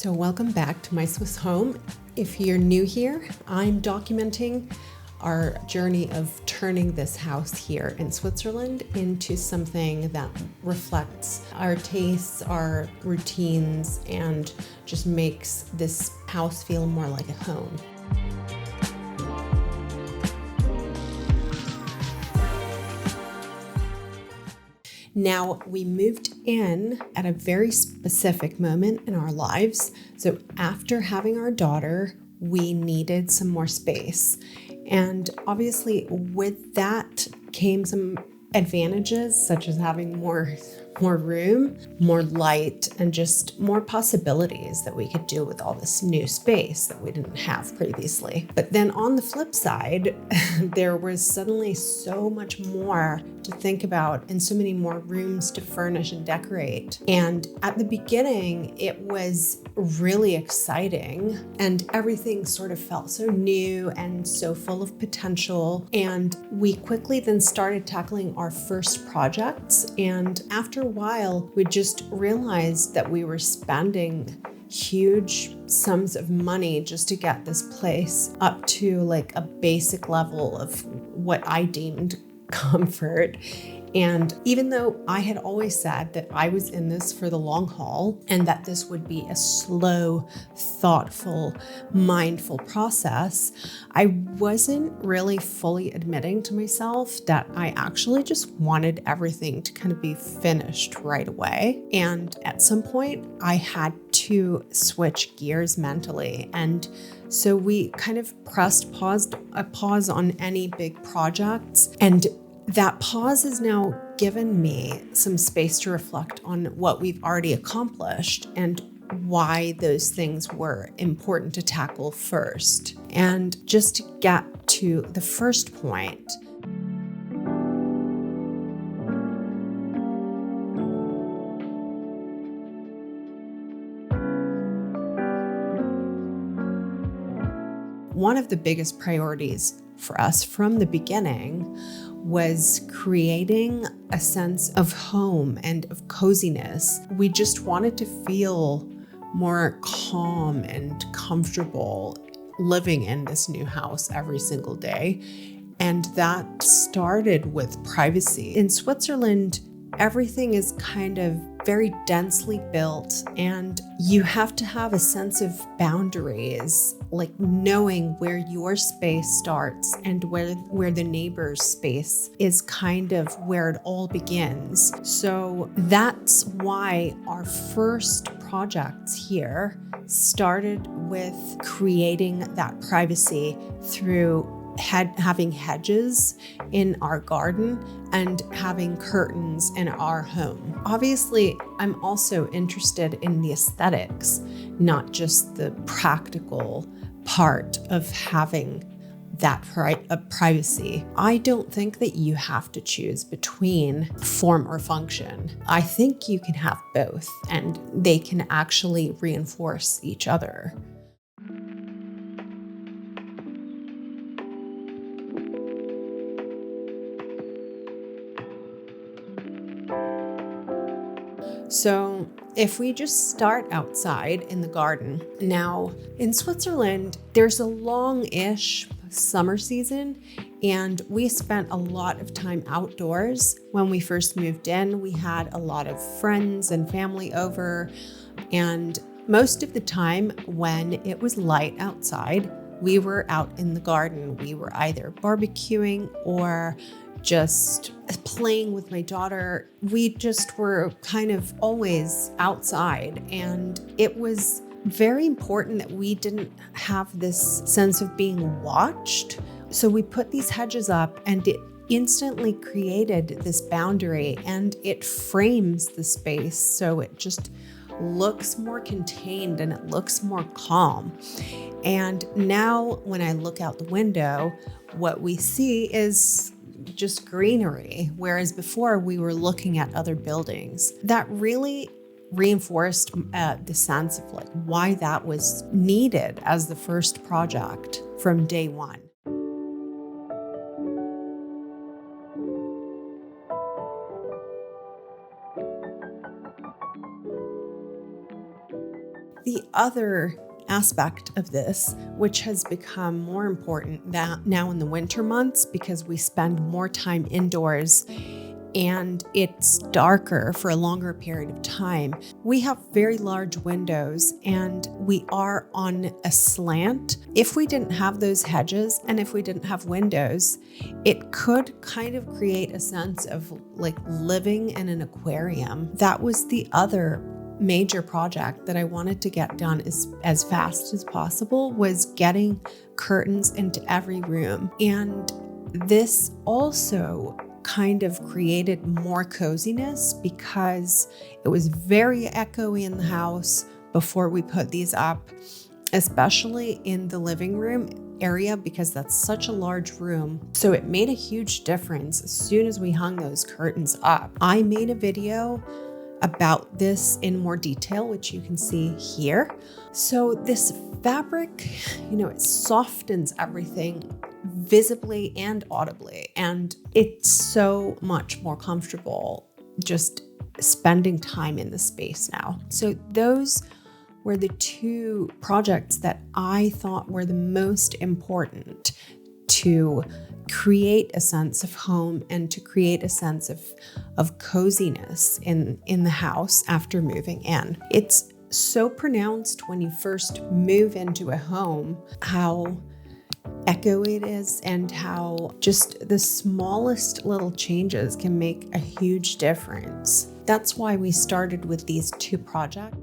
So welcome back to my Swiss home. If you're new here, I'm documenting our journey of turning this house here in Switzerland into something that reflects our tastes, our routines, and just makes this house feel more like a home. Now, we moved in at a very specific moment in our lives. So after having our daughter, we needed some more space. And obviously with that came some advantages, such as having more room, more light, and just more possibilities that we could do with all this new space that we didn't have previously. But then on the flip side, there was suddenly so much more to think about and so many more rooms to furnish and decorate. And at the beginning, it was really exciting and everything sort of felt so new and so full of potential. And we quickly then started tackling our first projects. And after a while, we just realized that we were spending huge sums of money just to get this place up to like a basic level of what I deemed comfort. And even though I had always said that I was in this for the long haul and that this would be a slow, thoughtful, mindful process, I wasn't really fully admitting to myself that I actually just wanted everything to kind of be finished right away. And at some point, I had to switch gears mentally. And so we kind of pressed a pause on any big projects. And that pause has now given me some space to reflect on what we've already accomplished and why those things were important to tackle first. And just to get to the first point, one of the biggest priorities for us from the beginning was creating a sense of home and of coziness. We just wanted to feel more calm and comfortable living in this new house every single day. And that started with privacy. In Switzerland, everything is kind of very densely built, and you have to have a sense of boundaries, like knowing where your space starts and where the neighbor's space is kind of where it all begins. So that's why our first projects here started with creating that privacy through having hedges in our garden and having curtains in our home. Obviously, I'm also interested in the aesthetics, not just the practical part of having that privacy. I don't think that you have to choose between form or function. I think you can have both, and they can actually reinforce each other. So if we just start outside in the garden, now in Switzerland, there's a long-ish summer season, and we spent a lot of time outdoors. When we first moved in, we had a lot of friends and family over, and most of the time when it was light outside, we were out in the garden. We were either barbecuing or just playing with my daughter. We just were kind of always outside, and it was very important that we didn't have this sense of being watched. So we put these hedges up, and it instantly created this boundary, and it frames the space so it just looks more contained and it looks more calm. And now when I look out the window, what we see is just greenery, whereas before we were looking at other buildings. That really reinforced the sense of like why that was needed as the first project from day one. The The other aspect of this, which has become more important now in the winter months because we spend more time indoors and it's darker for a longer period of time. We have very large windows and we are on a slant. If we didn't have those hedges and if we didn't have windows, it could kind of create a sense of like living in an aquarium. That was the other major project that I wanted to get done as fast as possible, was getting curtains into every room. And this also kind of created more coziness because it was very echoey in the house before we put these up, especially in the living room area because that's such a large room. So it made a huge difference as soon as we hung those curtains up. I made a video about this in more detail, which you can see here. So this fabric, it softens everything visibly and audibly, and it's so much more comfortable just spending time in the space now. So those were the two projects that I thought were the most important to create a sense of home and to create a sense of coziness in the house after moving in. It's so pronounced when you first move into a home, how echoey it is and how just the smallest little changes can make a huge difference. That's why we started with these two projects.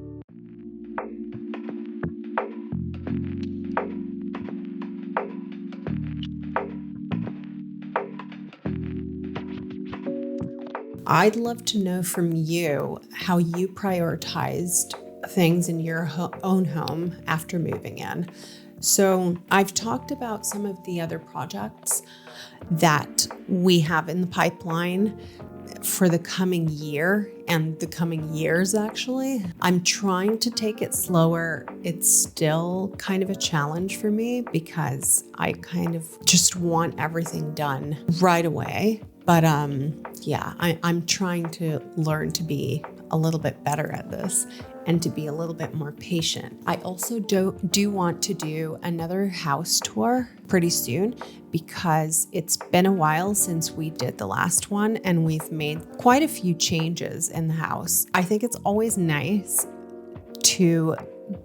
I'd love to know from you how you prioritized things in your own home after moving in. So I've talked about some of the other projects that we have in the pipeline for the coming year and the coming years, actually. I'm trying to take it slower. It's still kind of a challenge for me because I kind of just want everything done right away. But I'm trying to learn to be a little bit better at this and to be a little bit more patient. I also do want to do another house tour pretty soon because it's been a while since we did the last one and we've made quite a few changes in the house. I think it's always nice to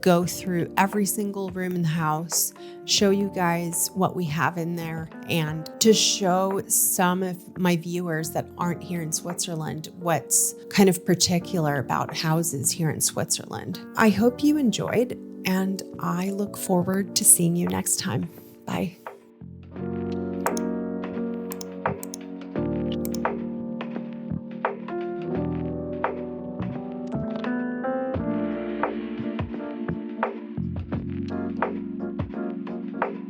go through every single room in the house, show you guys what we have in there, and to show some of my viewers that aren't here in Switzerland what's kind of particular about houses here in Switzerland. I hope you enjoyed, and I look forward to seeing you next time. Bye.